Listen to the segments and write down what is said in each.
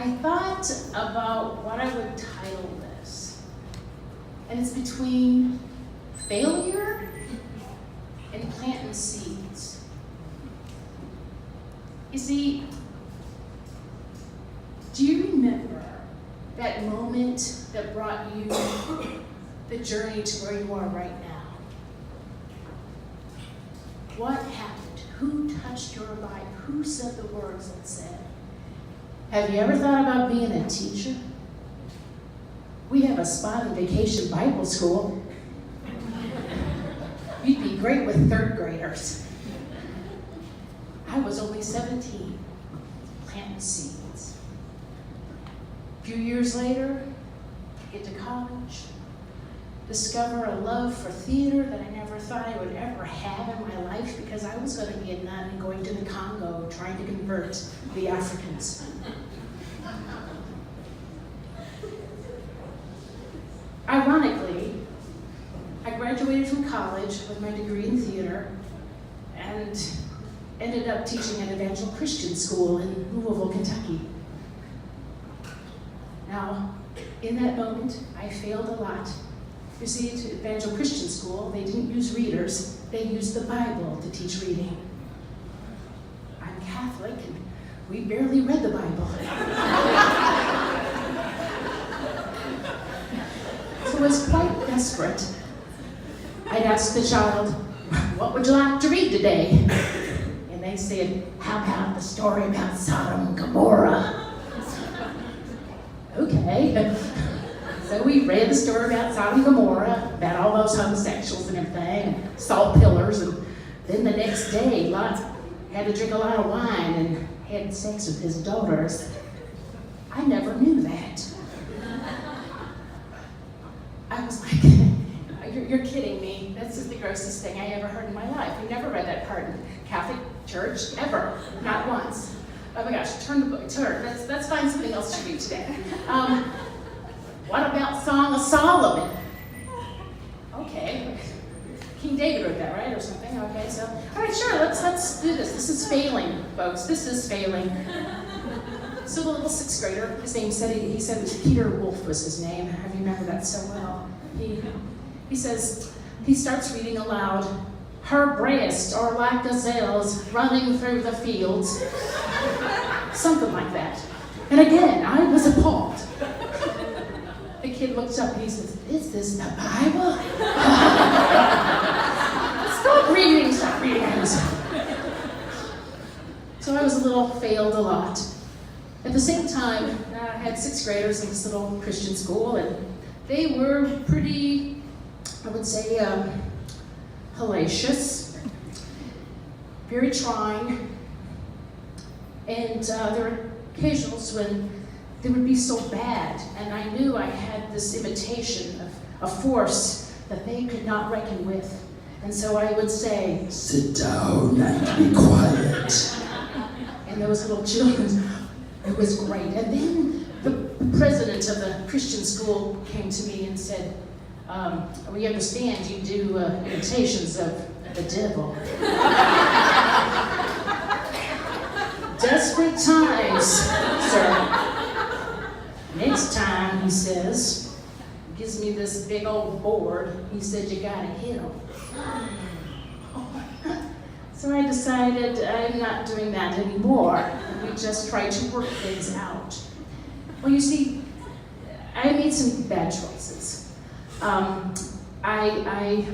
I thought about what I would title this, and it's between failure and planting seeds. You see, do you remember that moment that brought you the journey to where you are right now? What happened? Who touched your life? Who said the words that said? Have you ever thought about being a teacher? We have a spot in Vacation Bible School. You'd be great with third graders. I was only 17, planting seeds. A few years later, get to college, discover a love for theater that I never thought I would ever have in my life because I was going to be a nun and going to the Congo trying to convert the Africans. Ironically, I graduated from college with my degree in theater and ended up teaching at Evangel Christian School in Louisville, Kentucky. Now, in that moment, I failed a lot. You see, at Evangel Christian School, they didn't use readers, they used the Bible to teach reading. I'm Catholic, and we barely read the Bible. So I was quite desperate. I'd ask the child, "What would you like to read today?" And they said, "How about the story about Sodom and Gomorrah?" Okay. So we read the story about Sodom and Gomorrah, about all those homosexuals and everything, and salt pillars, and then the next day, Lot had to drink a lot of wine and had sex with his daughters. I never knew that. I was like, you're kidding me. This is the grossest thing I ever heard in my life. We never read that part in Catholic Church, ever, not once. Oh my gosh, turn the book, turn. Let's find something else to read today. What about Song of Solomon? Okay, King David wrote that, right, or something? Okay, so, all right, sure, let's do this. This is failing, folks. This is failing. So the little sixth grader, his name said, he said it was Peter Wolf was his name. I remember that so well. He says, he starts reading aloud, "Her breasts are like gazelles running through the fields." Something like that. And again, I was appalled. The kid looks up and he says, "Is this the Bible?" Stop reading. So I was a little failed a lot. At the same time, I had sixth graders in this little Christian school, and they were pretty, I would say, hellacious, very trying, and there were occasions when they would be so bad, and I knew I had this imitation of a force that they could not reckon with. And so I would say, "Sit down and be quiet." And those little children, it was great. And then the president of the Christian school came to me and said, "We understand you do imitations of the devil." Desperate times, sir. Next time, he says, gives me this big old board. He said, "You gotta hit him." So I decided I'm not doing that anymore. We just try to work things out. Well, you see, I made some bad choices. I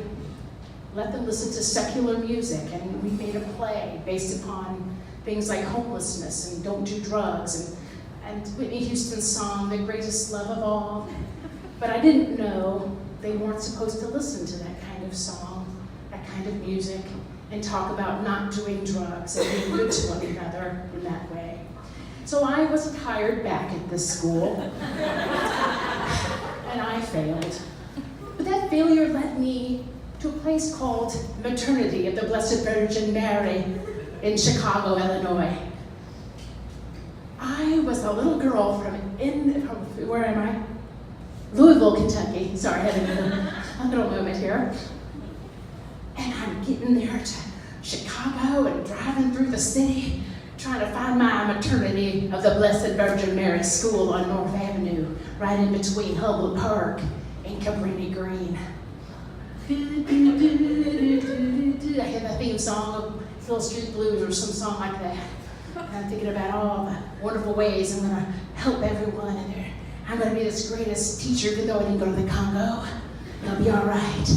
let them listen to secular music, and we made a play based upon things like homelessness and don't do drugs, and Whitney Houston's song, "The Greatest Love of All." But I didn't know they weren't supposed to listen to that kind of song, that kind of music, and talk about not doing drugs and being good to one another in that way. So I wasn't hired back at this school, and I failed. But that failure led me to a place called Maternity of the Blessed Virgin Mary in Chicago, Illinois. I was a little girl from where am I? Louisville, Kentucky. Sorry, I had a little moment here. And I'm getting there to Chicago and driving through the city, trying to find my maternity of the Blessed Virgin Mary School on North Avenue, right in between Humboldt Park and Cabrini Green. I hear the theme song of Hill Street Blues or some song like that. And I'm thinking about all the wonderful ways I'm going to help everyone in there. I'm going to be this greatest teacher, even though I didn't go to the Congo. I'll be all right.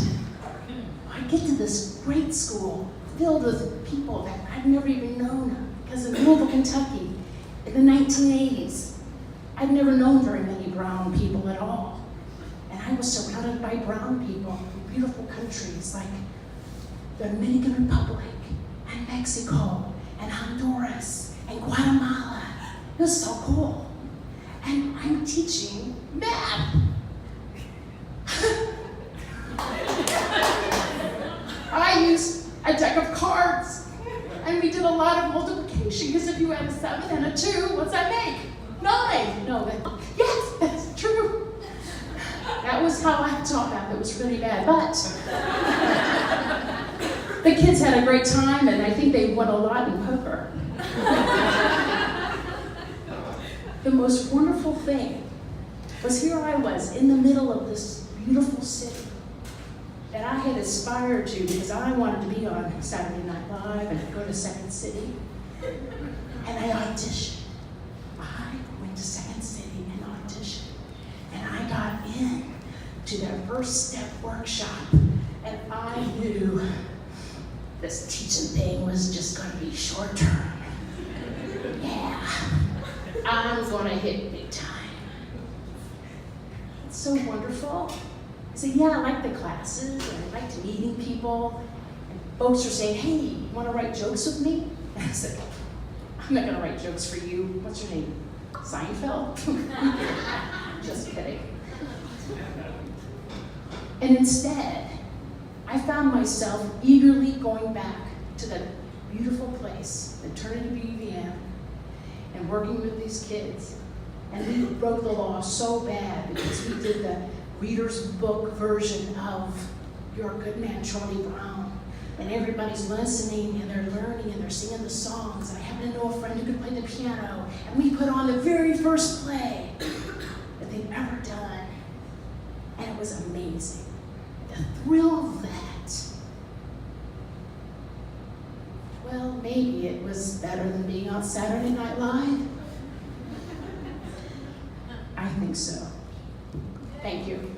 I get to this great school filled with people that I've never even known because in Louisville, Kentucky, in the 1980s, I'd never known very many brown people at all. And I was surrounded by brown people in beautiful countries like the Dominican Republic and Mexico and Honduras and Guatemala. It was so cool. And I'm teaching math. I used a deck of cards, and we did a lot of multiplication, because if you have a 7 and a 2, what's that make? 9. No, yes, that's true. That was how I taught math. It was really bad, but the kids had a great time, and I think they won a lot in poker. The most wonderful thing was here I was in the middle of this beautiful city that I had aspired to because I wanted to be on Saturday Night Live and go to Second City. And I auditioned. I went to Second City and auditioned. And I got in to their first step workshop. And I knew this teaching thing was just going to be short term. Yeah, I'm going to hit big time. It's so wonderful. I said, yeah, I like the classes, and I liked meeting people. And folks are saying, hey, you want to write jokes with me? And I said, I'm not going to write jokes for you. What's your name? Seinfeld? Just kidding. And instead, I found myself eagerly going back to that beautiful place, Eternity BVM, and working with these kids. And we broke the law so bad because we did the reader's book version of Your Good Man, Charlie Brown. And everybody's listening, and they're learning, and they're singing the songs. And I happen to know a friend who could play the piano. And we put on the very first play that they've ever done. And it was amazing. The thrill of that. Well, maybe it was better than being on Saturday Night Live. I think so. Thank you.